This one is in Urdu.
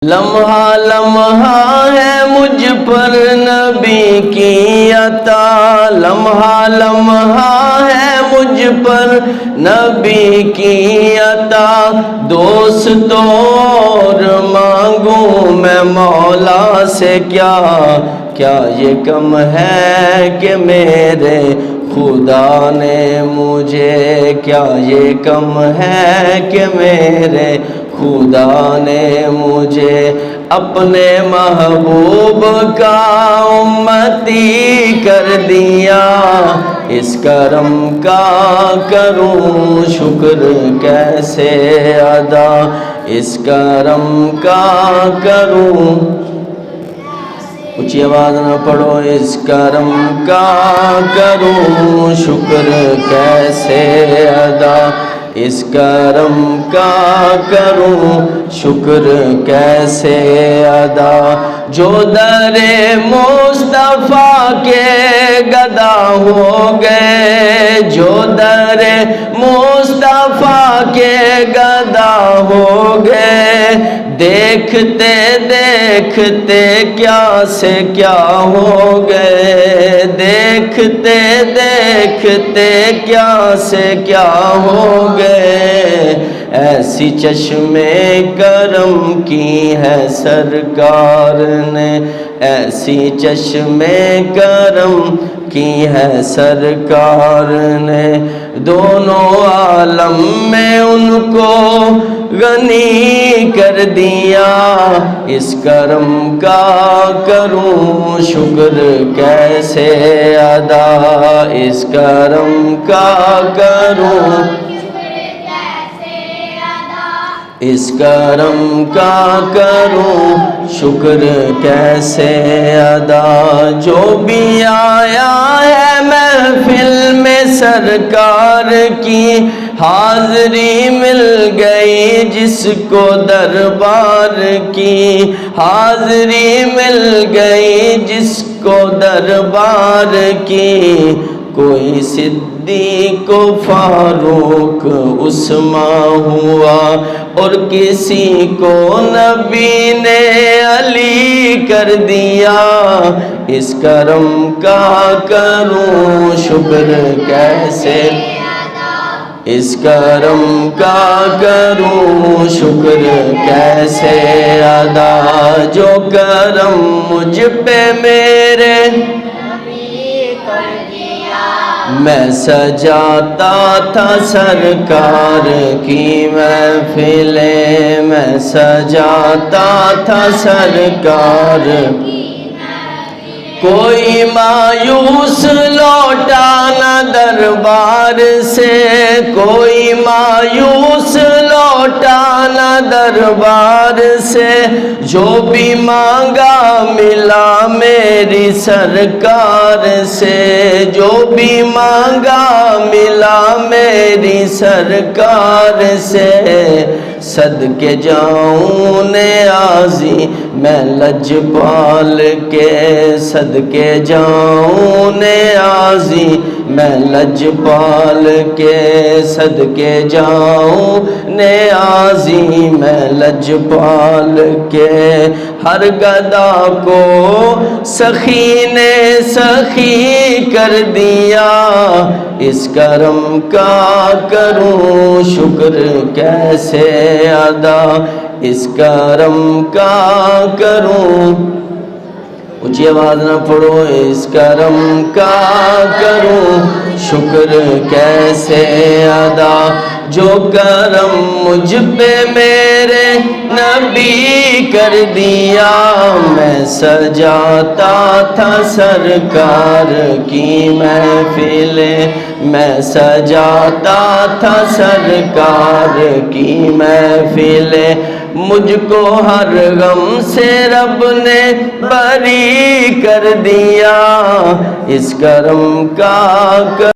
لمحہ لمحہ ہے مجھ پر نبی کی عطا، لمحہ لمحہ ہے مجھ پر نبی کی عطا، دوست اور مانگوں میں مولا سے کیا یہ کم ہے کہ میرے خدا نے مجھے، کیا یہ کم ہے کہ میرے خدا نے مجھے اپنے محبوب کا امتی کر دیا، اس کرم کا کروں شکر کیسے ادا، اس کرم کا کروں، اونچی آواز نہ پڑھو، اس کرم کا کروں شکر کیسے ادا، اس کرم کا کروں شکر کیسے ادا، جو در مصطفیٰ کے گدا ہو گئے، جو در مصطفیٰ کے گدا ہو گئے، دیکھتے دیکھتے کیا سے کیا ہو گئے، دیکھتے دیکھتے کیا سے کیا ہو گئے، ایسی چشم کرم کی ہے سرکار نے، ایسی چشم کرم کی ہے سرکار نے، دونوں عالم میں ان کو غنی کر دیا، اس کرم کا کروں شکر کیسے ادا، اس کرم کا کروں، اس کرم کا کروں شکر کیسے ادا، جو بھی آیا ہے محفل میں سرکار کی حاضری مل گئی، جس کو دربار کی حاضری مل گئی، جس کو دربار کی، کوئی صدیق و فاروق عثمان ہوا اور کسی کو نبی نے علی کر دیا، اس کرم کا کروں شکر کیسے، اس کرم کا کروں شکر کیسے ادا، جو کرم مجھ پہ میرے میں سجاتا تھا سرکار کی محفلیں، میں سجاتا تھا سرکار کی، کوئی مایوس لوٹا نہ دربار سے، کوئی مایوس لوٹا نہ دربار سے، جو بھی مانگا ملا میری سرکار سے، جو بھی مانگا ملا میری سرکار سے، صدقے جاؤں نیازی میں لجپال کے، صدقے جاؤں نیازی میں لجپال کے، صدقے جاؤں نیازی میں لجپال کے، ہر گدا کو سخی نے سخی کر دیا، اس کرم کا کروں شکر کیسے ادا، اس کرم کا کروں، اونچی آواز نہ پڑھو، اس کرم کا کروں شکر کیسے ادا، جو کرم مجھ پہ میرے نبی کر دیا، میں سجاتا تھا سرکار کی محفلیں، میں سجاتا تھا سرکار کی محفلیں، مجھ کو ہر غم سے رب نے بری کر دیا، اس کرم کا